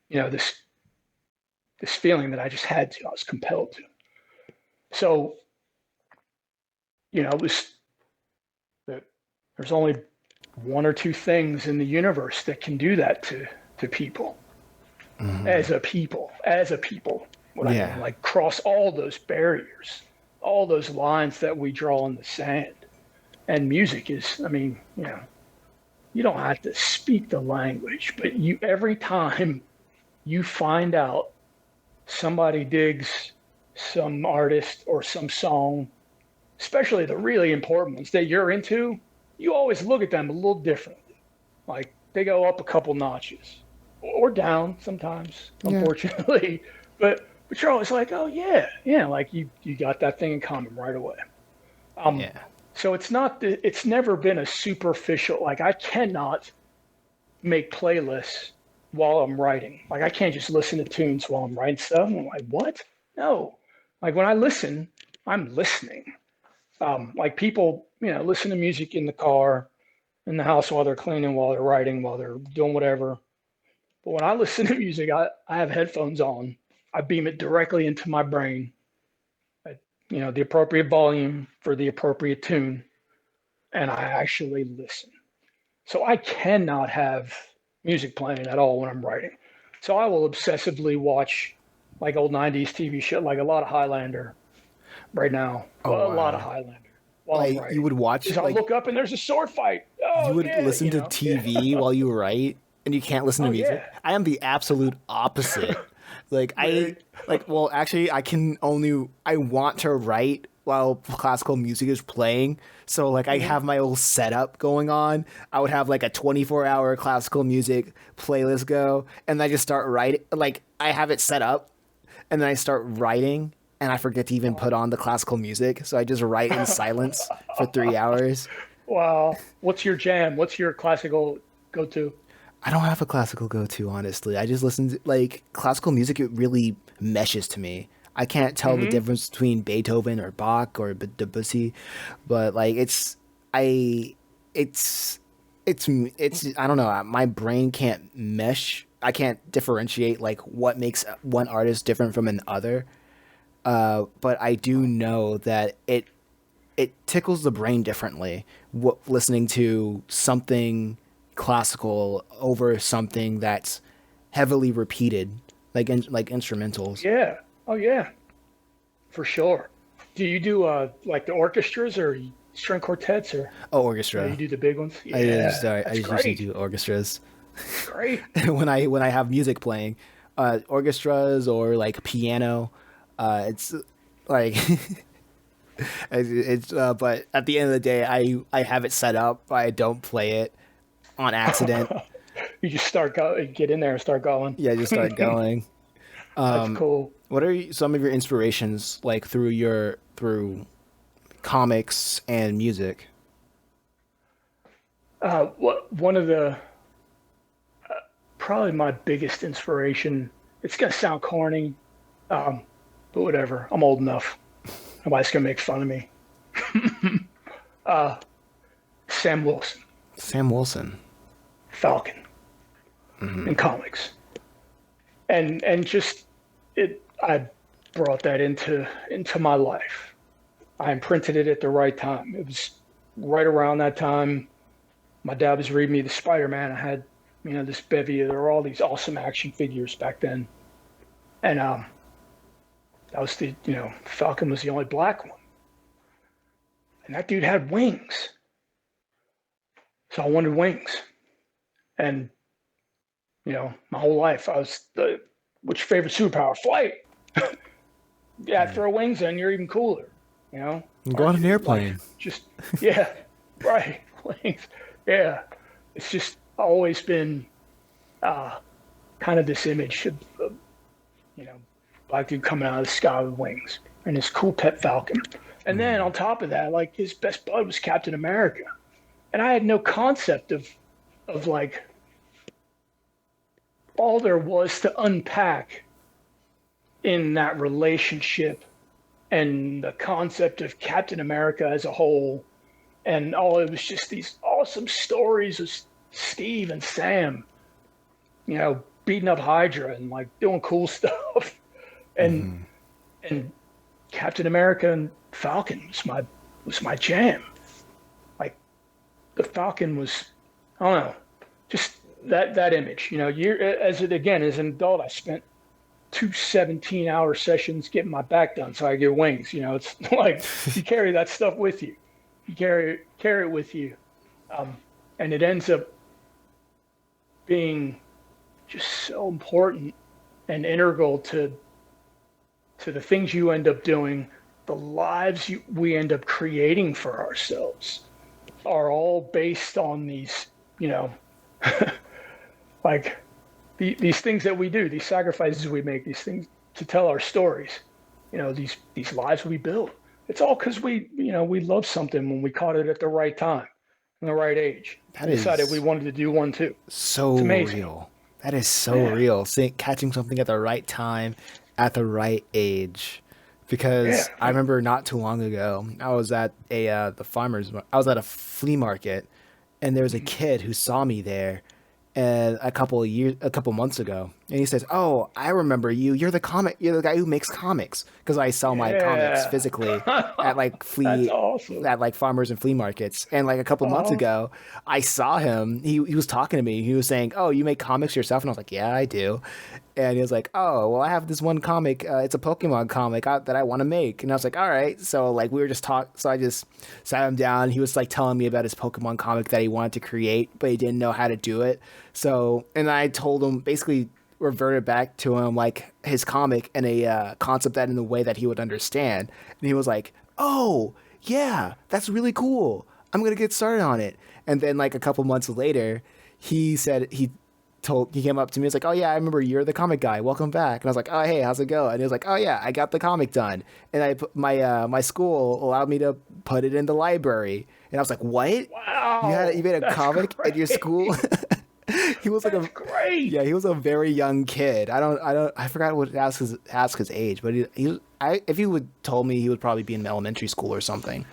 Speaker 2: This feeling that I just had to. I was compelled to. So it was that there's only one or two things in the universe that can do that to people
Speaker 1: Hmm.
Speaker 2: as a people. What I mean,
Speaker 1: Yeah.
Speaker 2: like cross all those barriers, all those lines that we draw in the sand. And music is, I mean, you don't have to speak the language, but you every time you find out somebody digs some artist or some song, especially the really important ones that you're into, you always look at them a little differently. Like they go up a couple notches or down sometimes,
Speaker 1: Yeah.
Speaker 2: unfortunately. But you're always like, oh yeah, yeah, like you got that thing in common right away. Um,
Speaker 1: Yeah.
Speaker 2: so it's never been a superficial, like I cannot make playlists while I'm writing. Like I can't just listen to tunes while I'm writing stuff. I'm like, what? No. Like when I listen, I'm listening. Like people, listen to music in the car, in the house while they're cleaning, while they're writing, while they're doing whatever. But when I listen to music, I have headphones on. I beam it directly into my brain at, the appropriate volume for the appropriate tune, and I actually listen. So I cannot have music playing at all when I'm writing. So I will obsessively watch like old 90s TV shit, like a lot of Highlander right now.
Speaker 1: Oh
Speaker 2: Well, a lot of
Speaker 1: wow.
Speaker 2: Highlander while I'm
Speaker 1: Like you
Speaker 2: writing.
Speaker 1: would watch
Speaker 2: Because I'll
Speaker 1: like
Speaker 2: look up and there's a sword fight.
Speaker 1: you
Speaker 2: Oh,
Speaker 1: would
Speaker 2: yeah,
Speaker 1: listen to
Speaker 2: yeah.
Speaker 1: TV while you write and you can't listen to
Speaker 2: Oh,
Speaker 1: music.
Speaker 2: yeah.
Speaker 1: I am the absolute opposite. Like I
Speaker 2: Really?
Speaker 1: like well actually I want to write while classical music is playing. So like I
Speaker 2: Hmm.
Speaker 1: have my old setup going on. I would have like a 24-hour classical music playlist go and I just start writing like I have it set up and then I start writing and I forget to even put on the classical music. So I just write in silence for 3 hours.
Speaker 2: Wow. What's your jam? What's your classical go to?
Speaker 1: I don't have a classical go-to, honestly. I just listen to like classical music. It really meshes to me. I can't tell the
Speaker 2: Hmm.
Speaker 1: difference between Beethoven or Bach or Debussy, but like I, it's, it's. I don't know. My brain can't mesh. I can't differentiate like what makes one artist different from another. But I do know that it tickles the brain differently. Listening to something classical over something that's heavily repeated, like instrumentals.
Speaker 2: Yeah. Oh, yeah, for sure. Do you do like the orchestras or string quartets or
Speaker 1: Oh,
Speaker 2: you
Speaker 1: orchestra.
Speaker 2: do the big ones? Yeah,
Speaker 1: I
Speaker 2: that's
Speaker 1: just usually
Speaker 2: great.
Speaker 1: do orchestras
Speaker 2: That's great.
Speaker 1: when I have music playing, orchestras or like piano. It's like but at the end of the day, I have it set up. I don't play it on accident.
Speaker 2: You just get in there and start going.
Speaker 1: Yeah, just start going.
Speaker 2: That's cool.
Speaker 1: What are some of your inspirations like through comics and music?
Speaker 2: What one of the probably my biggest inspiration. It's gonna sound corny, but whatever. I'm old enough. Nobody's gonna make fun of me. Sam Wilson,
Speaker 1: Sam Wilson.
Speaker 2: Falcon, in comics, and just it. I brought that into my life. I imprinted it at the right time. It was right around that time. My dad was reading me the Spider-Man. I had, this bevy. There were all these awesome action figures back then, and that was Falcon was the only black one, and that dude had wings. So I wanted wings, and my whole life I was what's your favorite superpower? Flight. Yeah, throw wings in, you're even cooler.
Speaker 1: You go on an airplane.
Speaker 2: Like, just yeah, right. Wings. Yeah, it's just always been kind of this image of black dude coming out of the sky with wings and his cool pet Falcon. And then on top of that, like his best bud was Captain America. And I had no concept of like all there was to unpack in that relationship and the concept of Captain America as a whole. And it was just these awesome stories of Steve and Sam, beating up Hydra and like doing cool stuff. And Captain America and Falcon was my jam. Like the Falcon was, I don't know, just that image. As an adult, I spent 2 17-hour sessions getting my back done so I get wings. It's like you carry that stuff with you. You carry it with you, and it ends up being just so important and integral to the things you end up doing, the lives we end up creating for ourselves, are all based on these, like these things that we do, these sacrifices we make, these things to tell our stories, these lives we build. It's all because we love something when we caught it at the right time, in the right age.
Speaker 1: That
Speaker 2: decided we wanted to do one too.
Speaker 1: So real. That is so real. Catching something at the right time, at the right age. Because I remember not too long ago, I was at I was at a flea market, and there was a kid who saw me there, and a couple months ago, and he says, "Oh, I remember you. You're the guy who makes comics." Because I sell my comics physically at like at like farmers and flea markets. And like a couple months ago, I saw him. He was talking to me. He was saying, "Oh, you make comics yourself?" And I was like, "Yeah, I do." And he was like, "Oh, well, I have this one comic. It's a Pokemon comic that I want to make." And I was like, "All right." So like we were just so I just sat him down. He was like telling me about his Pokemon comic that he wanted to create, but he didn't know how to do it. So, and I told him, basically reverted back to him like his comic and a concept that in the way that he would understand. And he was like, "Oh, yeah, that's really cool. I'm going to get started on it." And then like a couple months later, he said he came up to me. He was like, "Oh yeah, I remember you're the comic guy. Welcome back." And I was like, "Oh hey, how's it going?" And he was like, "Oh yeah, I got the comic done, and I put my school allowed me to put it in the library." And I was like, "What?
Speaker 2: Wow,
Speaker 1: you made a comic at your school?" He was like
Speaker 2: great.
Speaker 1: Yeah, he was a very young kid. I forgot what to ask his age, but if he would told me, he would probably be in elementary school or something.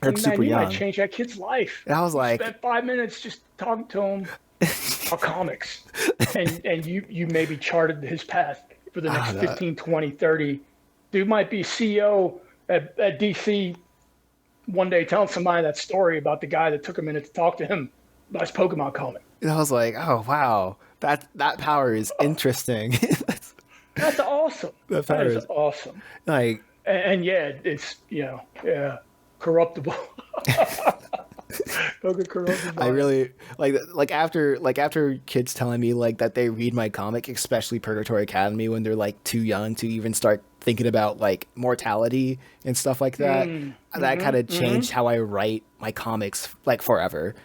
Speaker 1: Like super young.
Speaker 2: Might change that kid's life.
Speaker 1: And I was like,
Speaker 2: spent 5 minutes just talking to him about comics, and you maybe charted his path for the next 15, 20, 30. Dude might be CEO at DC one day, telling somebody that story about the guy that took a minute to talk to him about his Pokemon comic.
Speaker 1: And I was like, "Oh wow, that power is interesting."
Speaker 2: That's awesome. That is awesome.
Speaker 1: Like,
Speaker 2: and yeah, it's corruptible.
Speaker 1: I really like after kids telling me like that they read my comic, especially Purgatory Academy, when they're like too young to even start thinking about like mortality and stuff like that. That kind of changed how I write my comics like forever.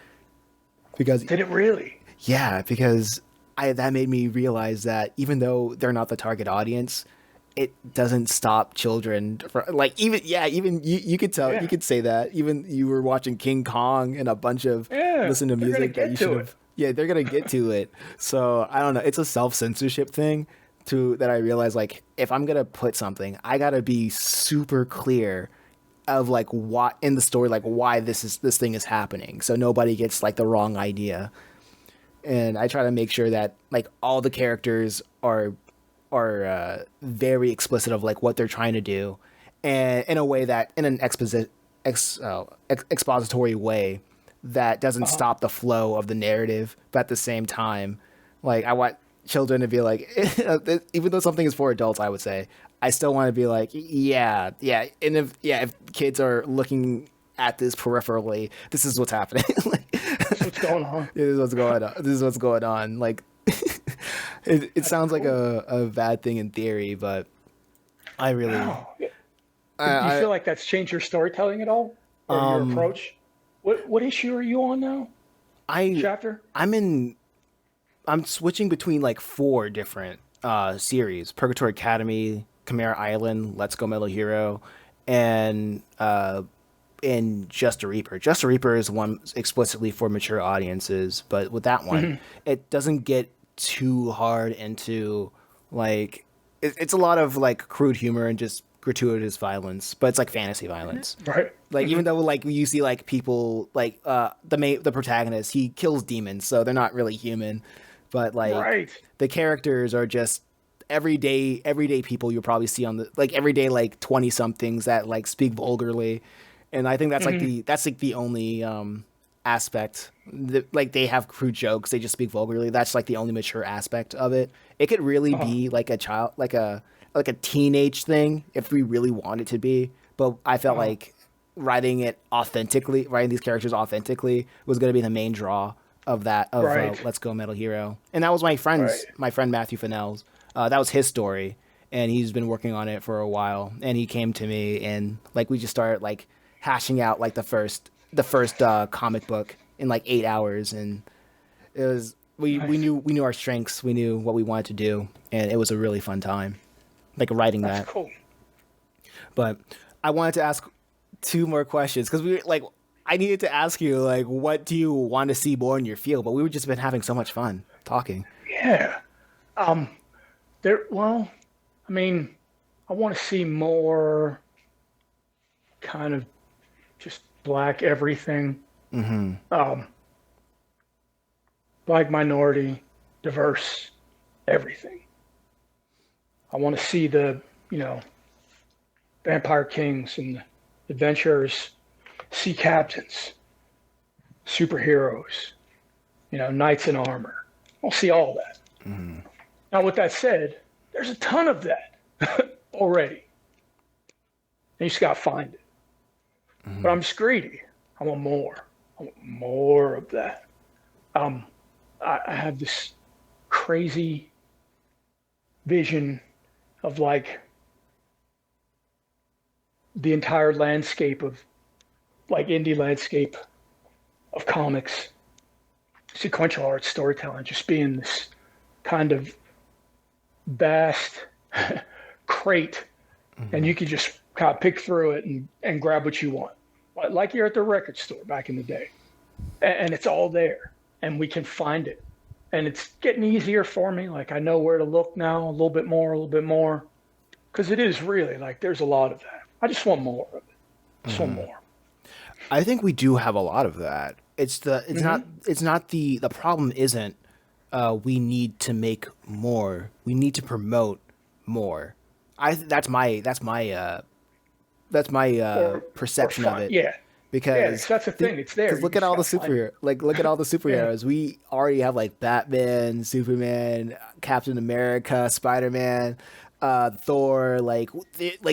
Speaker 1: Because
Speaker 2: did it really?
Speaker 1: Yeah, because that made me realize that even though they're not the target audience, it doesn't stop children from like even you could tell you could say that even you were watching King Kong and a bunch of listen to music that you should have. Yeah, they're gonna get to it. So I don't know. It's a self-censorship thing, that I realized, like, if I'm gonna put something, I gotta be super clear of like what in the story, like why this thing is happening, so nobody gets like the wrong idea. And I try to make sure that like all the characters are very explicit of like what they're trying to do, and in a way that in an expository way that doesn't stop the flow of the narrative, but at the same time, like I want children to be like, even though something is for adults, I would say I still want to be like, yeah, yeah, and if kids are looking at this peripherally, this is what's happening. Like,
Speaker 2: That's what's going on.
Speaker 1: this is what's going on. This is what's going on. Like, it sounds like a bad thing in theory, but I really,
Speaker 2: Oh, do you
Speaker 1: I
Speaker 2: feel like that's changed your storytelling at all, or your approach? What issue are you on now?
Speaker 1: I
Speaker 2: Chapter?
Speaker 1: I'm in. I'm switching between like four different series: Purgatory Academy, Chimera Island, Let's Go Metal Hero, and Just a Reaper. Just a Reaper is one explicitly for mature audiences, but with that one, it doesn't get too hard into like it's a lot of like crude humor and just gratuitous violence, but it's like fantasy violence.
Speaker 2: Right.
Speaker 1: Like even though like you see like people like the protagonist, he kills demons, so they're not really human, but like
Speaker 2: Right.
Speaker 1: the characters are just everyday people you'll probably see on the like everyday like 20 somethings that like speak vulgarly. And I think that's like the only aspect that, like they have crude jokes, they just speak vulgarly. That's like the only mature aspect of it. It could really be like a child, like a teenage thing if we really want it to be, but I felt like writing these characters authentically was going to be the main draw of
Speaker 2: Right.
Speaker 1: Let's Go Metal Hero. And that was
Speaker 2: Right.
Speaker 1: my friend Matthew Fennell's. That was his story, and he's been working on it for a while. And he came to me, and like we just started like hashing out like the first comic book in like 8 hours, and it was we knew our strengths, we knew what we wanted to do, and it was a really fun time, like writing
Speaker 2: That's
Speaker 1: that.
Speaker 2: cool.
Speaker 1: But I wanted to ask two more questions because I needed to ask you like what do you want to see more in your field, but we were just been having so much fun talking.
Speaker 2: Yeah. Well, I mean, I want to see more kind of just black everything. Black minority, diverse everything. I want to see the, Vampire Kings and the adventurers, sea captains, superheroes, knights in armor. I'll see all that. Now, with that said, there's a ton of that already. And you just got to find it. But I'm just greedy. I want more. I want more of that. I have this crazy vision of like the entire landscape of like indie landscape of comics, sequential art, storytelling, just being this kind of vast crate, and you could just kind of pick through it and grab what you want, like you're at the record store back in the day, and it's all there, and we can find it, and it's getting easier for me. Like I know where to look now, a little bit more, because it is really like there's a lot of that. I just want more of it. Just want more.
Speaker 1: I think we do have a lot of that. It's not the problem isn't we need to make more. We need to promote more. That's my perception of it.
Speaker 2: Yeah.
Speaker 1: Because
Speaker 2: Yeah, that's the thing. It's there.
Speaker 1: Because look
Speaker 2: You
Speaker 1: at all the
Speaker 2: just gotta find it.
Speaker 1: look at all the superheroes. We already have like Batman, Superman, Captain America, Spider-Man, Thor.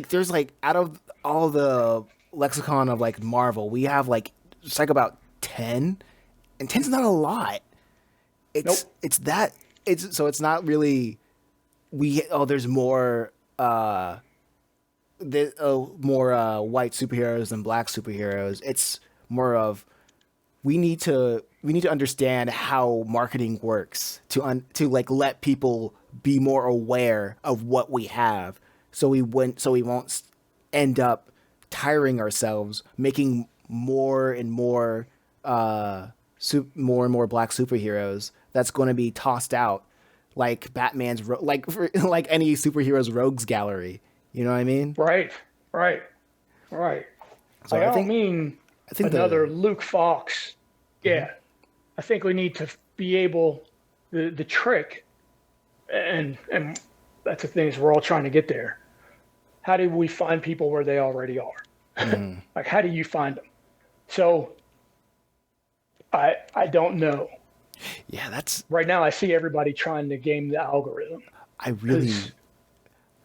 Speaker 1: There's like out of all the lexicon of like Marvel, we have like it's like about 10, and 10's not a lot. It's
Speaker 2: Nope.
Speaker 1: it's not really there's more more white superheroes than black superheroes. It's more of we need to understand how marketing works to like let people be more aware of what we have, so we won't end up tiring ourselves making more and more more and more black superheroes that's going to be tossed out like Batman's like any superhero's rogues gallery. You know what I mean?
Speaker 2: Right, right, right.
Speaker 1: So
Speaker 2: Like, I don't mean
Speaker 1: I think
Speaker 2: another
Speaker 1: the
Speaker 2: Luke Fox. Yeah, I think we need to be able the trick, and that's the thing is we're all trying to get there. How do we find people where they already are? Like, how do you find them? So I don't know.
Speaker 1: yeah, that's
Speaker 2: Right now, I see everybody trying to game the algorithm
Speaker 1: I really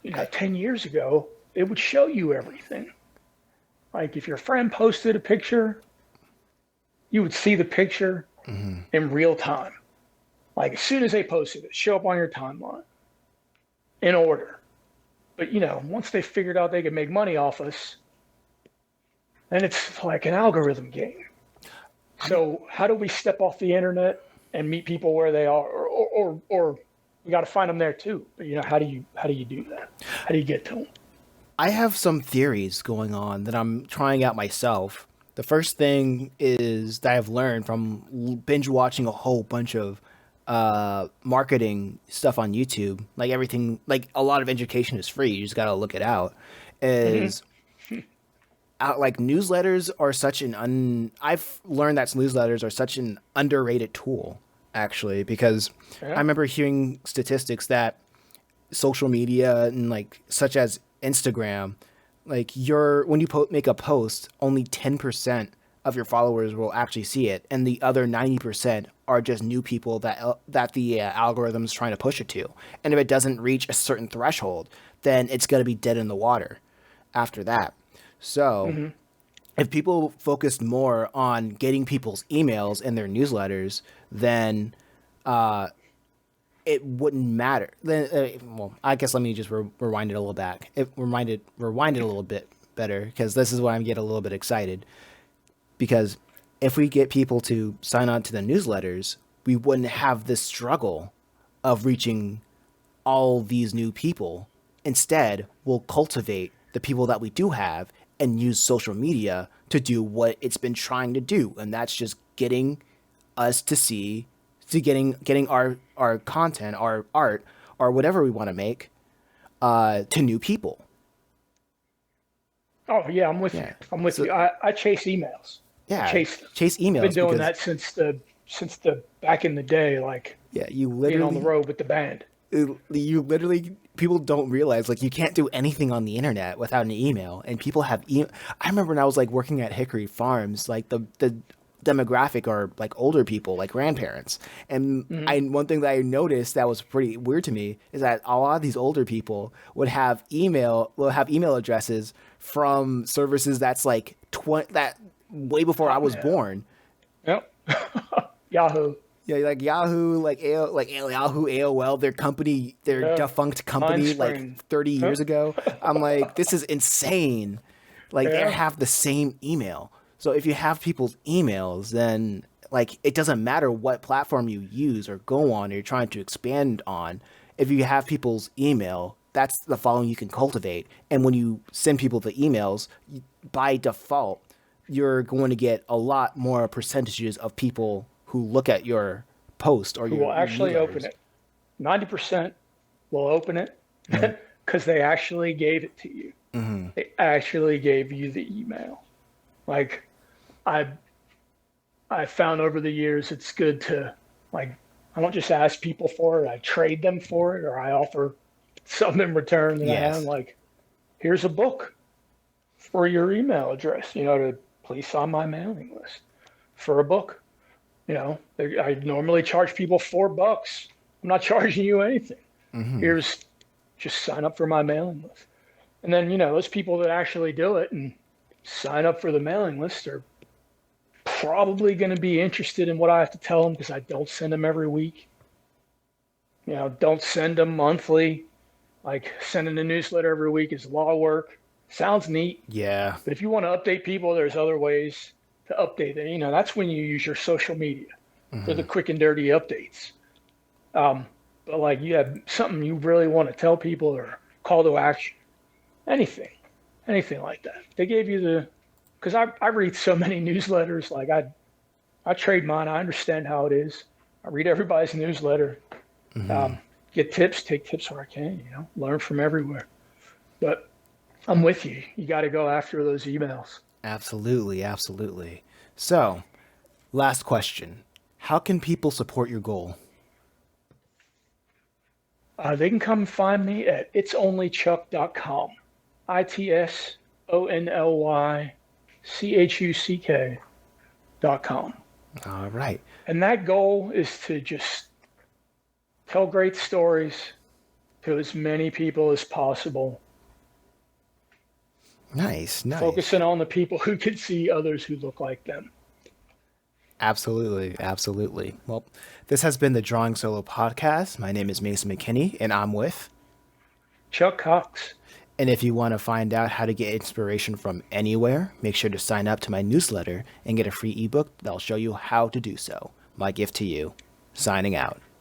Speaker 2: because 10 years ago it would show you everything. Like if your friend posted a picture, you would see the picture in real time. Like as soon as they posted it, show up on your timeline in order. But once they figured out they could make money off us, then it's like an algorithm game. So how do we step off the internet and meet people where they are, or we got to find them there too? But how do you do that? How do you get to them?
Speaker 1: I have some theories going on that I'm trying out myself. The first thing is that I've learned from binge watching a whole bunch of marketing stuff on YouTube. Like everything, like a lot of education is free. You just gotta look it out. Is like newsletters are such I've learned that newsletters are such an underrated tool actually because I
Speaker 2: Yeah.
Speaker 1: remember hearing statistics that social media and like such as Instagram, like when you make a post, only 10% of your followers will actually see it, and the other 90% are just new people that the algorithm is trying to push it to. And if it doesn't reach a certain threshold, then it's going to be dead in the water after that. So if people focused more on getting people's emails and their newsletters, then it wouldn't matter. Then, well, I guess let me just rewind it a little back. Rewind it a little bit better because this is why I'm getting a little bit excited. Because if we get people to sign on to the newsletters, we wouldn't have this struggle of reaching all these new people. Instead, we'll cultivate the people that we do have and use social media to do what it's been trying to do, and that's just getting us to getting our content, our art, or whatever we want to make to new people.
Speaker 2: Oh yeah, I'm with you.
Speaker 1: Yeah.
Speaker 2: I'm with
Speaker 1: So
Speaker 2: you. I chase emails.
Speaker 1: yeah,
Speaker 2: Chase them.
Speaker 1: chase
Speaker 2: I've been
Speaker 1: emails
Speaker 2: doing
Speaker 1: because
Speaker 2: that since the back in the day, like
Speaker 1: yeah, you
Speaker 2: being on the
Speaker 1: literally
Speaker 2: road with the band.
Speaker 1: people don't realize like you can't do anything on the internet without an email, and people have I remember when I was like working at Hickory Farms, like the demographic are like older people, like grandparents, and one thing that I noticed that was pretty weird to me is that a lot of these older people will have email addresses from services that's like that way before I was
Speaker 2: Yeah.
Speaker 1: born.
Speaker 2: Yep. Yahoo.
Speaker 1: Yeah, like Yahoo, Yahoo, AOL, their
Speaker 2: Yeah.
Speaker 1: defunct company, like
Speaker 2: Mindspring.
Speaker 1: 30
Speaker 2: Huh?
Speaker 1: years ago. I'm like, this is insane. Like they
Speaker 2: Yeah.
Speaker 1: have the same email. So if you have people's emails, then like it doesn't matter what platform you use or go on or you're trying to expand on. If you have people's email, that's the following you can cultivate. And when you send people the emails, by default, you're going to get a lot more percentages of people who look at your post or
Speaker 2: Who will
Speaker 1: your
Speaker 2: actually open
Speaker 1: newsletters.
Speaker 2: it? 90% will open it because they actually gave it to you. They actually gave you the email. Like I I found over the years it's good to like I don't just ask people for it, I trade them for it or I offer something in return that I have
Speaker 1: Yes.
Speaker 2: like here's a book for your email address, to please sign my mailing list for a book. I normally charge people $4. I'm not charging you anything. Here's just sign up for my mailing list. And then, those people that actually do it and sign up for the mailing list are probably going to be interested in what I have to tell them because I don't send them every week. Don't send them monthly. Like sending a newsletter every week is a lot of work. Sounds neat,
Speaker 1: Yeah.
Speaker 2: but if you want to update people, there's other ways to update them. That's when you use your social media for the quick and dirty updates. But like you have something you really want to tell people or call to action, anything, anything like that. They gave you because I read so many newsletters. Like I trade mine. I understand how it is. I read everybody's newsletter. get tips, take tips where I can, learn from everywhere. But I'm with you. You got to go after those emails.
Speaker 1: Absolutely, absolutely. So, last question. How can people support your goal?
Speaker 2: They can come find me at itsonlychuck.com. itsonlychuck.com.
Speaker 1: All right.
Speaker 2: And that goal is to just tell great stories to as many people as possible.
Speaker 1: Nice, nice.
Speaker 2: Focusing on the people who can see others who look like them.
Speaker 1: Absolutely, absolutely. Well, this has been the Drawing Solo podcast. My name is Mason McKinney, and I'm with
Speaker 2: Chuck Cox.
Speaker 1: And if you want to find out how to get inspiration from anywhere, make sure to sign up to my newsletter and get a free ebook that'll show you how to do so. My gift to you. Signing out.